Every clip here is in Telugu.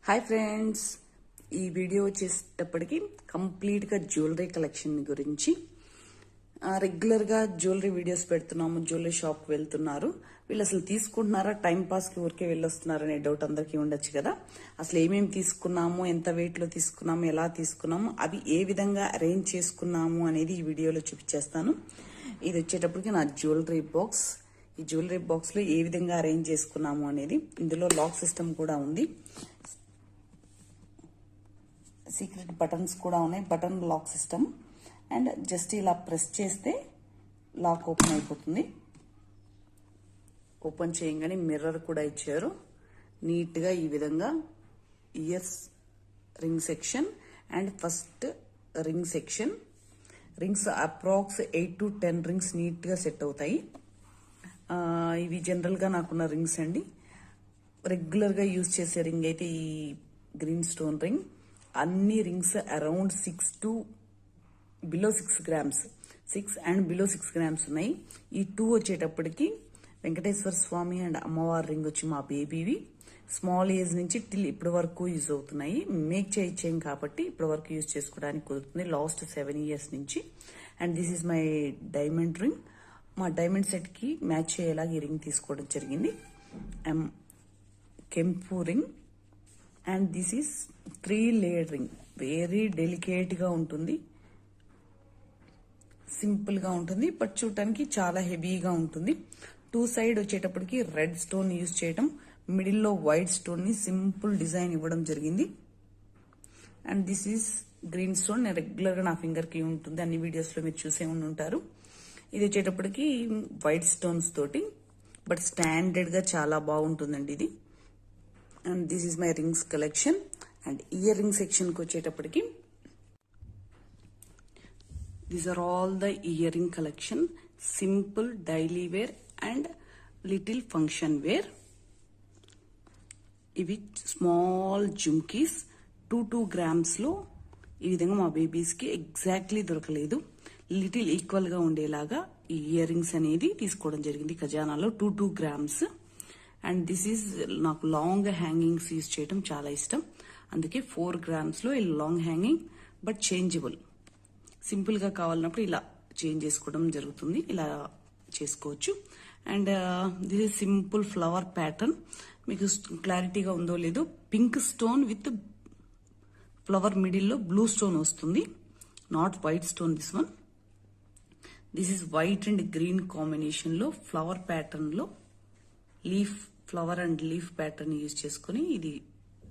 హాయ్ ఫ్రెండ్స్, ఈ వీడియో వచ్చేటప్పటికి కంప్లీట్గా జ్యువెలరీ కలెక్షన్ గురించి. రెగ్యులర్గా జ్యువెలరీ వీడియోస్ పెడుతున్నాము, జ్యువెలరీ షాప్కి వెళ్తున్నారు. వీళ్ళు అసలు తీసుకుంటున్నారా, టైం పాస్కి ఊరికే వెళ్ళొస్తున్నారు అనే డౌట్ అందరికీ ఉండొచ్చు కదా. అసలు ఏమేమి తీసుకున్నాము, ఎంత వెయిట్లో తీసుకున్నాము, ఎలా తీసుకున్నాము, అవి ఏ విధంగా అరేంజ్ చేసుకున్నాము అనేది ఈ వీడియోలో చూపించేస్తాను. ఇది వచ్చేటప్పటికి నా జ్యువెలరీ బాక్స్. ఈ జ్యువెలరీ బాక్స్లో ఏ విధంగా అరేంజ్ చేసుకున్నాము అనేది, ఇందులో లాక్ సిస్టమ్ కూడా ఉంది, సీక్రెట్ బటన్స్ కూడా ఉన్నాయి, button lock system. And just ఇలా ప్రెస్ చేస్తే లాక్ ఓపెన్ అయిపోతుంది. ఓపెన్ చేయగానే మిర్రర్ కూడా ఇచ్చారు నీట్గా. ఈ విధంగా ears ring section and first ring section. Rings approx 8 to 10 rings నీట్గా సెట్ అవుతాయి. ఇవి జనరల్గా నాకున్న రింగ్స్ అండి. రెగ్యులర్గా యూజ్ చేసే రింగ్ అయితే ఈ గ్రీన్ స్టోన్ రింగ్. అన్ని rings around 6 to below 6 grams, 6 and below 6 grams ఉన్నాయి. ఈ 2 వచ్చేటప్పటికి వెంకటేశ్వర స్వామి అండ్ అమ్మవారి రింగ్ వచ్చి మా బేబీవి. స్మాల్ ఏజ్ నుంచి టిల్ ఇప్పటి వరకు యూజ్ అవుతున్నాయి. మేక్ చేయించాం కాబట్టి ఇప్పటి వరకు యూజ్ చేసుకోవడానికి కుదురుతుంది, లాస్ట్ 7 years నుంచి. And this is my diamond ring. మా డైమండ్ సెట్కి మ్యాచ్ అయ్యేలాగా ఈ రింగ్ తీసుకోవడం జరిగింది. కెంపు ring. And this is 3 layered ring. Very డెలికేట్గా ఉంటుంది, సింపుల్గా ఉంటుంది, బట్ చూడటానికి చాలా హెవీగా ఉంటుంది. 2 side వచ్చేటప్పటికి రెడ్ స్టోన్ యూజ్ చేయడం, మిడిల్లో వైట్ స్టోన్ని సింపుల్ డిజైన్ ఇవ్వడం జరిగింది. And this is green stone. నేను రెగ్యులర్గా నా ఫింగర్కి ఉంటుంది, అన్ని వీడియోస్లో మీరు చూసే ఉంటారు. ఇది వచ్చేటప్పటికి వైట్ స్టోన్స్ తోటి, బట్ స్టాండర్డ్గా చాలా బాగుంటుందండి ఇది. And this is my rings collection. And ear ring సెక్షన్కి వచ్చేటప్పటికి these are all the ear ring collection. Simple daily wear and little function wear. ఇవి స్మాల్ జుమ్కీస్ 2 grams లో. ఈ విధంగా మా బేబీస్కి ఎగ్జాక్ట్లీ దొరకలేదు, లిటిల్ ఈక్వల్గా ఉండేలాగా ఈ ఇయర్ రింగ్స్ అనేది తీసుకోవడం జరిగింది ఖజానాలో. 2 grams. అండ్ దిస్ ఈజ్ నాకు లాంగ్ హ్యాంగింగ్స్ యూజ్ చేయడం చాలా ఇష్టం, అందుకే 4 grams లో ఈ లాంగ్ హ్యాంగింగ్, బట్ చేంజబుల్. సింపుల్గా కావాలన్నప్పుడు ఇలా చేంజ్ చేసుకోవడం జరుగుతుంది, ఇలా చేసుకోవచ్చు. And this is simple flower pattern. మీకు క్లారిటీగా ఉందో లేదో, పింక్ స్టోన్ విత్ ఫ్లవర్ మిడిల్లో బ్లూ స్టోన్ వస్తుంది, not white stone this one. This is white and green కాంబినేషన్లో ఫ్లవర్ ప్యాటర్న్లో leaf, flower and leaf pattern use చేసుకుని ఇది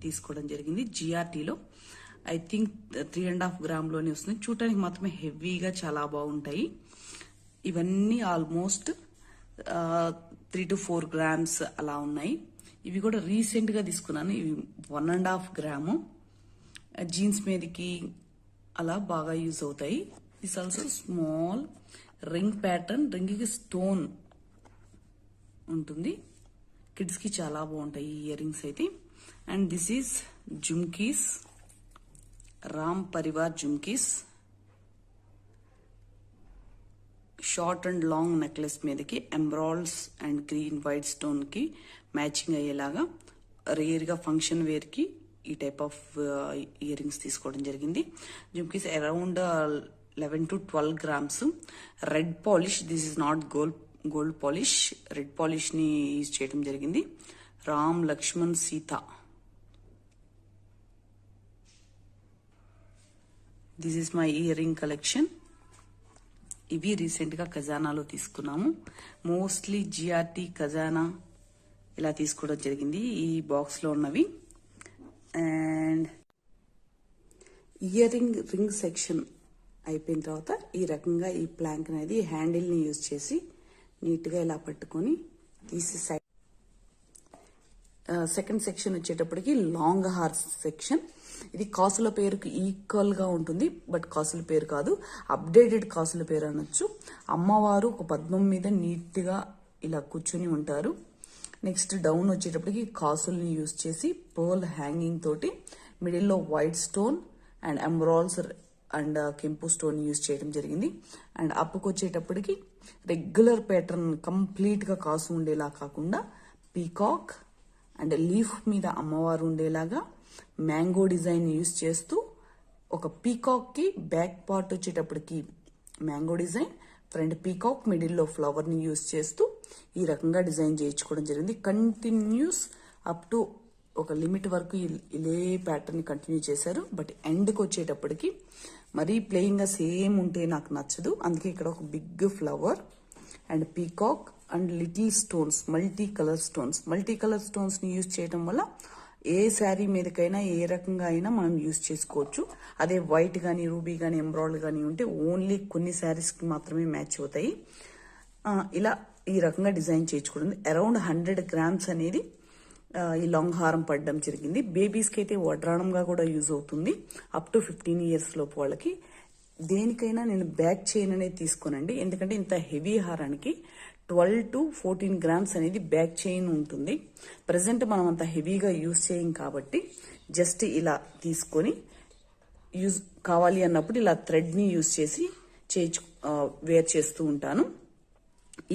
తీసుకోవడం జరిగింది. జిఆర్టీలో ఐ థింక్ 3.5 grams లోనే వస్తుంది. చూడటానికి మాత్రమే హెవీగా చాలా బాగుంటాయి. ఇవన్నీ ఆల్మోస్ట్ 3 to 4 grams అలా ఉన్నాయి. ఇవి కూడా రీసెంట్గా తీసుకున్నాను. ఇవి 1.5 grams. జీన్స్ మీదకి అలా బాగా యూజ్ అవుతాయి. This also small ring pattern. రింగ్కి స్టోన్ ఉంటుంది, కిడ్స్కి చాలా బాగుంటాయి ఈ ఇయర్ రింగ్స్ అయితే. And this is jhumkis, Ram Parivar jhumkis. Short and long necklace మీదకి emeralds and green white stone కి మ్యాచింగ్ అయ్యేలాగా రేర్ గా ఫంక్షన్ వేర్ కి ఈ టైప్ ఆఫ్ ఇయర్ రింగ్స్ తీసుకోవడం జరిగింది. Jhumkis around 11 to 12 grams. Red polish, this is not gold polish, red polish ని యూజ్ చేయడం జరిగింది. Ram Lakshman Sita. This is my ear ring collection. ఇవి రీసెంట్ గా ఖజానాలో తీసుకున్నాము. మోస్ట్లీ జిఆర్టీ, ఖజానా ఇలా తీసుకోవడం జరిగింది ఈ బాక్స్ లో ఉన్నవి. అండ్ ఇయర్ రింగ్ సెక్షన్ అయిపోయిన తర్వాత ఈ రకంగా ఈ ప్లాంక్ అనేది హ్యాండిల్ ని యూజ్ చేసి నీట్గా ఇలా పట్టుకొని తీసి సైడ్. సెకండ్ సెక్షన్ వచ్చేటప్పటికి లాంగ్ హార్స్ సెక్షన్. ఇది కాసుల పేరుకి ఈక్వల్ గా ఉంటుంది, బట్ కాసుల పేరు కాదు, అప్డేటెడ్ కాసుల పేరు అనొచ్చు. అమ్మవారు ఒక పద్మం మీద నీట్ గా ఇలా కూర్చుని ఉంటారు. నెక్స్ట్ డౌన్ వచ్చేటప్పటికి కాసుల్ని యూజ్ చేసి పర్ల్ హ్యాంగింగ్ తోటి మిడిల్లో white stone and emeralds and కెంపు స్టోన్ యూజ్ చేయడం జరిగింది. అండ్ అప్పుకు వచ్చేటప్పటికి రెగ్యులర్ ప్యాటర్న్ కంప్లీట్ గా కాసు ఉండేలా కాకుండా పీకాక్ అండ్ లీఫ్ మీద అమ్మవారు ఉండేలాగా మ్యాంగో డిజైన్ యూస్ చేస్తూ ఒక పీకాక్ కి బ్యాక్ పార్ట్ వచ్చేటప్పటికి మ్యాంగో డిజైన్, ఫ్రంట్ పీకాక్, మిడిల్లో ఫ్లవర్ ని యూస్ చేస్తూ ఈ రకంగా డిజైన్ చేయించుకోవడం జరిగింది. కంటిన్యూస్ అప్ టు ఒక లిమిట్ వరకు ఇదే ప్యాటర్న్ కంటిన్యూ చేశారు. బట్ ఎండ్కి వచ్చేటప్పటికి మరీ ప్లెయిన్ గా సేమ్ ఉంటే నాకు నచ్చదు. అందుకే ఇక్కడ ఒక big flower and peacock and little stones, multi colour stones ని యూజ్ చేయడం వల్ల ఏ శారీ మీదకైనా ఏ రకంగా అయినా మనం యూజ్ చేసుకోవచ్చు. అదే వైట్ కానీ రూబీ కానీ ఎంబ్రాయిడరీ కానీ ఉంటే ఓన్లీ కొన్ని శారీస్ కి మాత్రమే మ్యాచ్ అవుతాయి. ఇలా ఈ రకంగా డిజైన్ చేయించుకోవడం. అరౌండ్ 100 grams అనేది ఈ లాంగ్ హారం పడడం జరిగింది. బేబీస్ కి అయితే వడ్రాణంగా కూడా యూజ్ అవుతుంది. అప్ టు 15 years లోపు వాళ్ళకి. దేనికైనా నేను బ్యాక్ చైన్ అనేది తీసుకోనండి, ఎందుకంటే ఇంత హెవీ హారానికి 12 to 14 grams అనేది బ్యాక్ చైన్ ఉంటుంది. ప్రజెంట్ మనం అంత హెవీగా యూజ్ చేయం కాబట్టి జస్ట్ ఇలా తీసుకొని యూజ్ కావాలి అన్నప్పుడు ఇలా థ్రెడ్ ని యూజ్ చేసి వేర్ చేస్తూ ఉంటాను.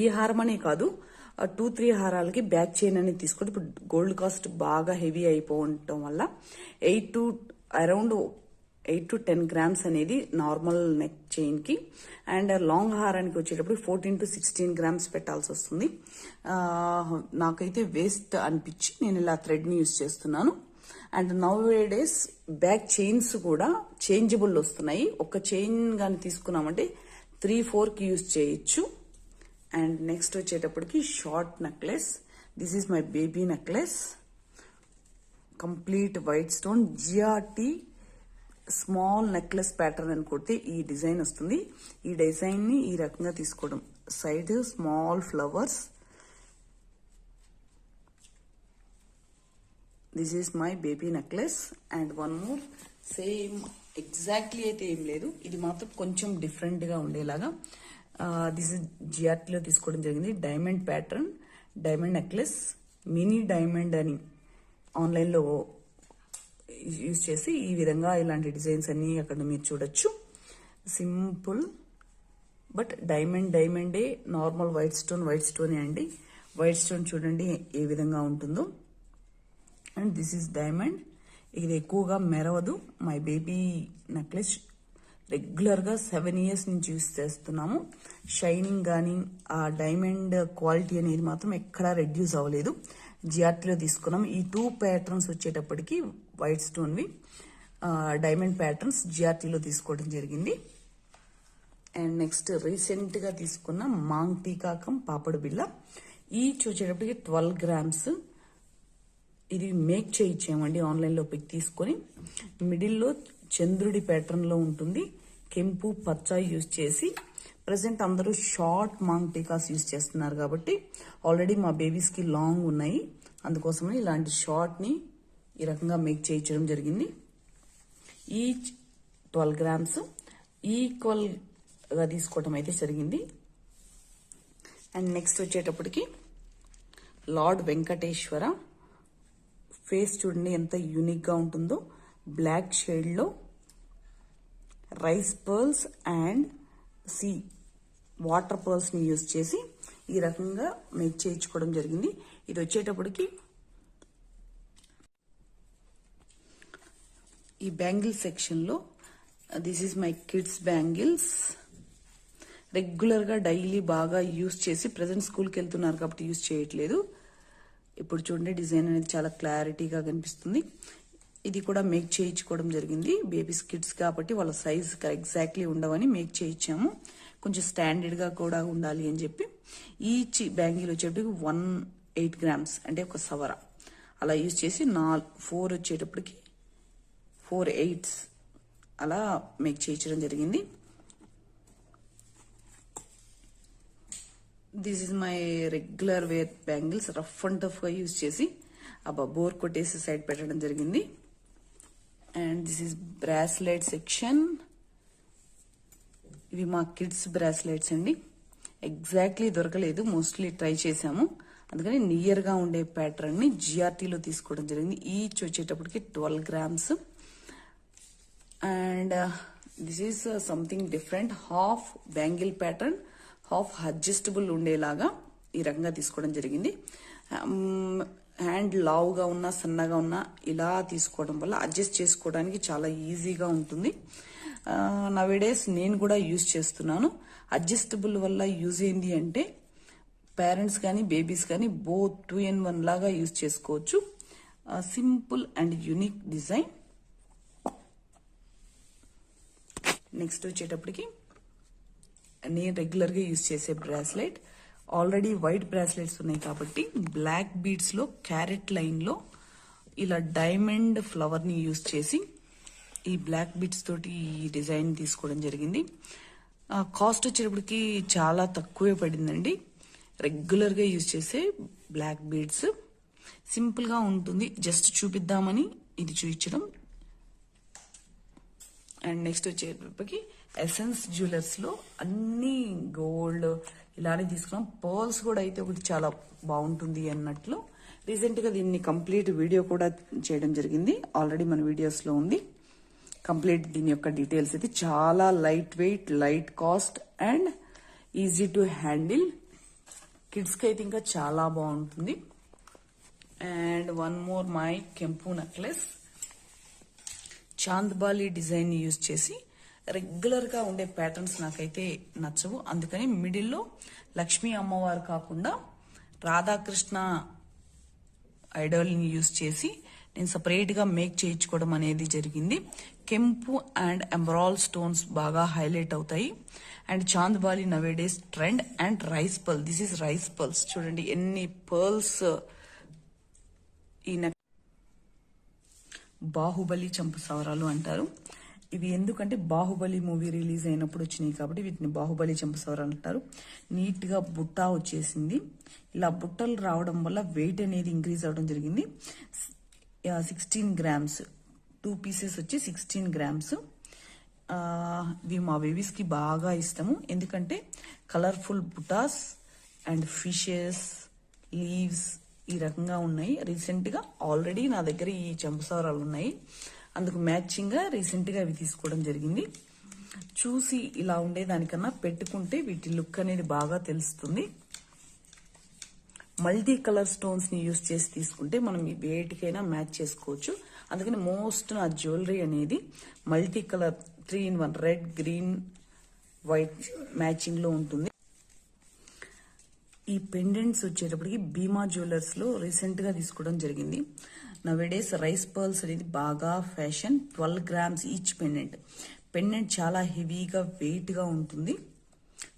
ఈ హారం అనే కాదు, 2-3 హారాలకి బ్యాక్ చైన్ అనేది తీసుకుంటే ఇప్పుడు గోల్డ్ కాస్ట్ బాగా హెవీ అయిపోవటం వల్ల అరౌండ్ 8 to 10 grams అనేది నార్మల్ నెక్ చైన్ కి, అండ్ లాంగ్ హారానికి వచ్చేటప్పుడు 14 to 16 grams పెట్టాల్సి వస్తుంది. నాకైతే వేస్ట్ అనిపించి నేను ఇలా థ్రెడ్ ని యూజ్ చేస్తున్నాను. And now days back chains కూడా చేంజబుల్ వస్తున్నాయి. ఒక చైన్ గాని తీసుకున్నామంటే 3-4 కి యూజ్ చేయొచ్చు. అండ్ నెక్స్ట్ వచ్చేటప్పటికి short necklace. This is my baby necklace, complete white stone GRT small necklace pattern అని కొడితే ఈ డిజైన్ వస్తుంది. ఈ డిజైన్ ని ఈ రకంగా తీసుకోవడం, side small flowers. This is my baby necklace. And one more same, exactly అయితే ఏం లేదు, ఇది మాత్రం కొంచెం డిఫరెంట్ గా ఉండేలాగా దిస్ ఇస్ జిఆర్టీలో తీసుకోవడం జరిగింది. Diamond pattern, diamond necklace, mini diamond అని ఆన్లైన్ లో యూజ్ చేసి ఈ విధంగా ఇలాంటి డిజైన్స్ అన్ని అక్కడ మీరు చూడొచ్చు. సింపుల్ బట్ డైమండే, నార్మల్ వైట్ స్టోన్ అండి. వైట్ స్టోన్ చూడండి ఏ విధంగా ఉంటుందో. And this is diamond. ఇది ఎక్కువగా మెరవదు. మై బేబీ నెక్లెస్ రెగ్యులర్ గా 7 years నుంచి యూజ్ చేస్తున్నాము. షైనింగ్ గానీ ఆ డైమండ్ క్వాలిటీ అనేది మాత్రం ఎక్కడా రెడ్యూస్ అవ్వలేదు. జిఆర్టీలో తీసుకున్నాం. ఈ 2 ప్యాటర్న్స్ వచ్చేటప్పటికి వైట్ స్టోన్ వి డైమండ్ ప్యాటర్న్స్ జిఆర్టీలో తీసుకోవడం జరిగింది. అండ్ నెక్స్ట్ రీసెంట్ గా తీసుకున్న మాంగ్ టీకాకం పాపడు బిళ్ళ. ఈచ్ వచ్చేటప్పటికి 12 grams. ఇది మేక్ చేయించామండి ఆన్లైన్ లో పిక్ తీసుకొని. మిడిల్లో చంద్రుడి ప్యాటర్న్ లో ఉంటుంది. కెంపు పచ్చ యూజ్ చేసి, ప్రజెంట్ అందరూ షార్ట్ మాంగ్ టీకాస్ యూజ్ చేస్తున్నారు కాబట్టి ఆల్రెడీ మా బేబీస్ కి లాంగ్ ఉన్నాయి, అందుకోసమని ఇలాంటి షార్ట్ ని ఈ రకంగా మేక్ చేయించడం జరిగింది. ఈచ్ 12 grams ఈక్వల్ గా తీసుకోవటం అయితే జరిగింది. అండ్ నెక్స్ట్ వచ్చేటప్పటికి లార్డ్ వెంకటేశ్వర ఫేస్ చూడండి ఎంత యూనిక్ గా ఉంటుందో. బ్లాక్ షేడ్ లో rice pearls and water pearls ని యూజ్ చేసి ఈ రకంగా మేక్ చేయించుకోవడం జరిగింది. ఇది వచ్చేటప్పటికి ఈ బ్యాంగిల్ సెక్షన్ లో this is my kids bangles. Regular గా డైలీ బాగా యూజ్ చేసి, ప్రజెంట్ స్కూల్కి వెళ్తున్నారు కాబట్టి యూజ్ చేయట్లేదు. ఇప్పుడు చూడండి డిజైన్ అనేది చాలా క్లారిటీగా కనిపిస్తుంది. ఇది కూడా మేక్ చేయించుకోవడం జరిగింది. బేబీస్ కిడ్స్ కాబట్టి వాళ్ళ సైజ్ ఎగ్జాక్ట్లీ ఉండవని మేక్ చేయించాము. కొంచెం స్టాండర్డ్ గా కూడా ఉండాలి అని చెప్పి. ఈచ్ బ్యాంగిల్ వచ్చేటప్పటికి 1.8 grams అంటే ఒక సవర అలా యూజ్ చేసి 4 వచ్చేటప్పటికి 4/8 అలా మేక్ చేయించడం జరిగింది. This is my regular wear bangles. Rough and tough గా యూజ్ చేసి బోర్ కొట్టేసి సైడ్ పెట్టడం జరిగింది. And this is bracelet section. ఇవి మా కిడ్స్ బ్రాస్లెట్స్ అండి. ఎగ్జాక్ట్లీ దొరకలేదు, మోస్ట్లీ ట్రై చేశాము, అందుకని నియర్ గా ఉండే ప్యాటర్న్ ని జిఆర్టీలో తీసుకోవడం జరిగింది. ఈచ్ వచ్చేటప్పటికి 12 grams. And this is something different, half bangle pattern, half adjustable ఉండేలాగా ఈ రకంగా తీసుకోవడం జరిగింది. హ్యాండ్ లావుగా ఉన్నా సన్నగా ఉన్నా ఇలా తీసుకోవడం వల్ల అడ్జస్ట్ చేసుకోవడానికి చాలా ఈజీగా ఉంటుంది. నవేడేస్ నేను కూడా యూజ్ చేస్తున్నాను. అడ్జస్టబుల్ వల్ల యూజ్ ఏంది అంటే పేరెంట్స్ కానీ బేబీస్ కానీ బోత్ 2-in-1 లాగా యూజ్ చేసుకోవచ్చు. Simple and unique design. Next వచ్చేటప్పటికి నేను రెగ్యులర్గా యూజ్ చేసే బ్రాస్లెట్. ఆల్రెడీ వైట్ బ్రాస్లెట్స్ ఉన్నాయి కాబట్టి బ్లాక్ బీడ్స్ లో క్యారెట్ లైన్ లో ఇలా డైమండ్ ఫ్లవర్ ని యూజ్ చేసి ఈ బ్లాక్ బీడ్స్ తోటి ఈ డిజైన్ తీసుకోవడం జరిగింది. కాస్ట్ వచ్చేటప్పటికి చాలా తక్కువే పడిందండి. రెగ్యులర్ గా యూజ్ చేసే బ్లాక్ బీడ్స్. సింపుల్ గా ఉంటుంది, జస్ట్ చూపిద్దామని ఇది చూపించడం. అండ్ నెక్స్ట్ వచ్చేటప్పటికి ఎసెన్స్ జ్యువెలర్స్ లో అన్ని గోల్డ్ ఇలానే తీసుకున్నాం. పర్ల్స్ కూడా అయితే ఒకటి చాలా బాగుంటుంది అన్నట్లు రీసెంట్ గా దీన్ని కంప్లీట్ వీడియో కూడా చేయడం జరిగింది. ఆల్రెడీ మన వీడియోస్ లో ఉంది కంప్లీట్ దీని యొక్క డీటెయిల్స్. అయితే చాలా light weight, light cost and easy to handle. Kids కి అయితే ఇంకా చాలా బాగుంటుంది. అండ్ వన్ మోర్ మై కెంపు నెక్లెస్. చాంద్బాలి డిజైన్ యూజ్ చేసి రెగ్యులర్ గా ఉండే ప్యాటర్న్స్ నాకైతే నచ్చవు. అందుకని మిడిల్లో లక్ష్మీ అమ్మవారు కాకుండా రాధాకృష్ణ ఐడల్ ని యూజ్ చేసి నేను సపరేట్ గా మేక్ చేయించుకోవడం అనేది జరిగింది. కెంపు అండ్ ఎమరాల్డ్ స్టోన్స్ బాగా హైలైట్ అవుతాయి. And chandbali nowadays trend. And rice pearl. This is rice pearls. చూడండి ఎన్ని పర్ల్స్. ఈ బాహుబలి చంపు సవరాలు అంటారు. ఇవి ఎందుకంటే బాహుబలి మూవీ రిలీజ్ అయినప్పుడు వచ్చినాయి కాబట్టి వీటిని బాహుబలి చంపు సవరాలు అంటారు. నీట్ గా బుట్ట వచ్చేసింది. ఇలా బుట్టలు రావడం వల్ల వెయిట్ అనేది ఇంక్రీజ్ అవడం జరిగింది. 16 grams 2 pieces వచ్చి 16 grams. ఇవి మా బేబీస్ కి బాగా ఇష్టము. ఎందుకంటే కలర్ఫుల్ బుటాస్ అండ్ ఫిషెస్, లీవ్స్ ఈ రకంగా ఉన్నాయి. రీసెంట్ గా ఆల్రెడీ నా దగ్గర ఈ చంపసవరాలు ఉన్నాయి. అందుకు మ్యాచింగ్ గా రీసెంట్ గా అవి తీసుకోవడం జరిగింది. చూసి ఇలా ఉండే దానికన్నా పెట్టుకుంటే వీటి లుక్ అనేది బాగా తెలుస్తుంది. మల్టీ కలర్ స్టోన్స్ ని యూజ్ చేసి తీసుకుంటే మనం వేటికైనా మ్యాచ్ చేసుకోవచ్చు. అందుకని మోస్ట్ నా జ్యువెలరీ అనేది multi colour 3-in-1 red, green, white matching లో ఉంటుంది. ఈ పెండెంట్స్ వచ్చేటప్పటికి భీమా జ్యువెలర్స్ లో రీసెంట్ గా తీసుకోవడం జరిగింది. నవేడేస్ రైస్ పర్ల్స్ అనేది బాగా fashion. 12 grams each pendant. Pendant చాలా హెవీగా వెయిట్ గా ఉంటుంది.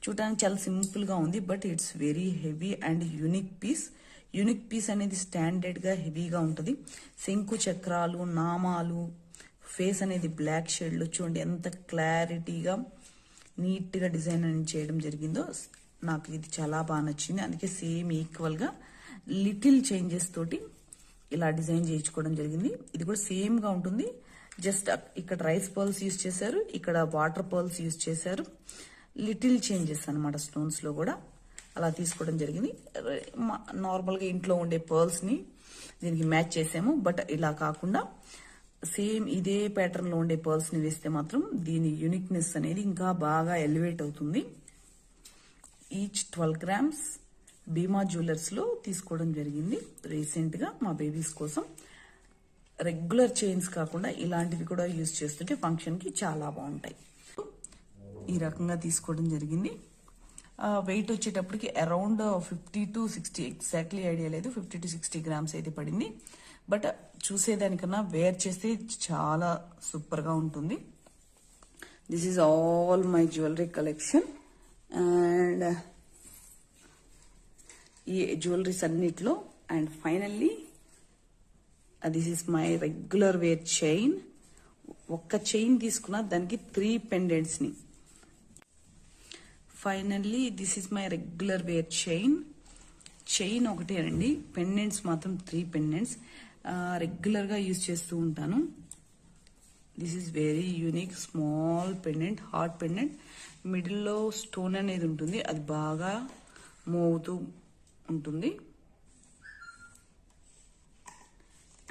చూడడానికి చాలా సింపుల్ గా ఉంది, but it's very heavy and unique piece. Unique piece అనేది స్టాండర్డ్ గా హెవీగా ఉంటుంది. శంకు చక్రాలు, నామాలు, ఫేస్ అనేది బ్లాక్ షేడ్ లో చూడండి ఎంత క్లారిటీగా నీట్ గా డిజైన్ అనేది చేయడం జరిగిందో. నాకు ఇది చాలా బాగా నచ్చింది. అందుకే సేమ్ ఈక్వల్ గా లిటిల్ చేంజెస్ తోటి ఇలా డిజైన్ చేయించుకోవడం జరిగింది. ఇది కూడా సేమ్ గా ఉంటుంది. జస్ట్ ఇక్కడ రైస్ పర్ల్స్ యూజ్ చేశారు, ఇక్కడ వాటర్ పర్ల్స్ యూజ్ చేశారు. లిటిల్ చేంజెస్ అన్నమాట స్టోన్స్ లో కూడా అలా తీసుకోవడం జరిగింది. నార్మల్ గా ఇంట్లో ఉండే పర్ల్స్ ని దీనికి మ్యాచ్ చేసాము. బట్ ఇలా కాకుండా సేమ్ ఇదే ప్యాటర్న్ లో ఉండే పర్ల్స్ ని వేస్తే మాత్రం దీని యూనిక్నెస్ అనేది ఇంకా బాగా ఎలివేట్ అవుతుంది. ఈచ్ 12 grams భీమా జ్యువెలర్స్ లో తీసుకోవడం జరిగింది రీసెంట్ గా మా బేబీస్ కోసం. రెగ్యులర్ చైన్స్ కాకుండా ఇలాంటివి కూడా యూజ్ చేస్తుంటే ఫంక్షన్ కి చాలా బాగుంటాయి. ఈ రకంగా తీసుకోవడం జరిగింది. వెయిట్ వచ్చేటప్పటికి అరౌండ్ 50 to 60, ఎగ్జాక్ట్లీ ఐడియా లేదు, 50 to 60 grams అయితే పడింది. బట్ చూసేదానికన్నా వేర్ చేస్తే చాలా సూపర్ గా ఉంటుంది. This is all my jewellery collection. And ఈ జ్యువెలరీస్ అన్నిట్లో and finally this is my regular wear chain. ఒక్క చైన్ తీసుకున్న దానికి 3 pendants ని. Finally this is my regular wear chain. Chain ఒకటే అండి, పెండెంట్స్ మాత్రం 3 pendants. రెగ్యులర్ గా యూజ్ చేస్తూ ఉంటాను. This is very unique small pendant, heart pendant. మిడిల్లో స్టోన్ అనేది ఉంటుంది, అది బాగా మూవ్ అవుతూ ఉంటుంది.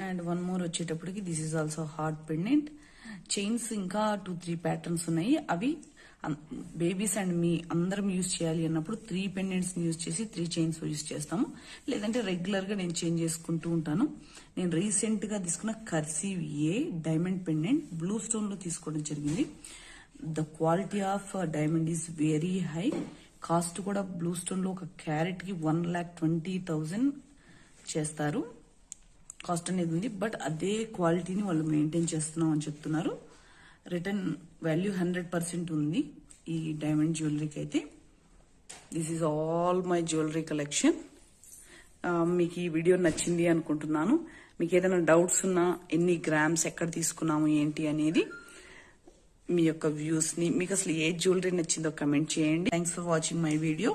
అండ్ వన్ మోర్ వచ్చేటప్పటికి this is also heart pendant. Chains ఇంకా 2-3 ప్యాటర్న్స్ ఉన్నాయి. అవి బేబీస్ అండ్ మీ అందరం యూజ్ చేయాలి అన్నప్పుడు 3 పెండెంట్స్ యూజ్ చేసి 3 చైన్స్ యూజ్ చేస్తాము. లేదంటే రెగ్యులర్ గా నేను చేంజ్ చేసుకుంటూ ఉంటాను. నేను రీసెంట్ గా తీసుకున్న కర్సీవ్ ఏ డైమండ్ పెండెంట్ బ్లూ స్టోన్ లో తీసుకోవడం జరిగింది. The quality of diamond is very high. Cost కూడా బ్లూ స్టోన్ లో ఒక క్యారెట్ కి 1,20,000 చేస్తారు. కాస్ట్ అనేది ఉంది. బట్ అదే క్వాలిటీని వాళ్ళు మెయింటైన్ చేస్తున్నాం అని చెప్తున్నారు. రిటర్న్ వాల్యూ 100% ఉంది ఈ డైమండ్ జ్యువెలరీకి అయితే. This is all my jewellery collection. మీకు ఈ వీడియో నచ్చింది అనుకుంటున్నాను. మీకు ఏదైనా డౌట్స్ ఉన్నా ఎన్ని గ్రామ్స్ ఎక్కడ తీసుకున్నాము ఏంటి అనేది మీ యొక్క వ్యూస్ ని, మీకు అసలు ఏ జ్యువెలరీ నచ్చిందో కమెంట్ చేయండి. Thanks for watching my video.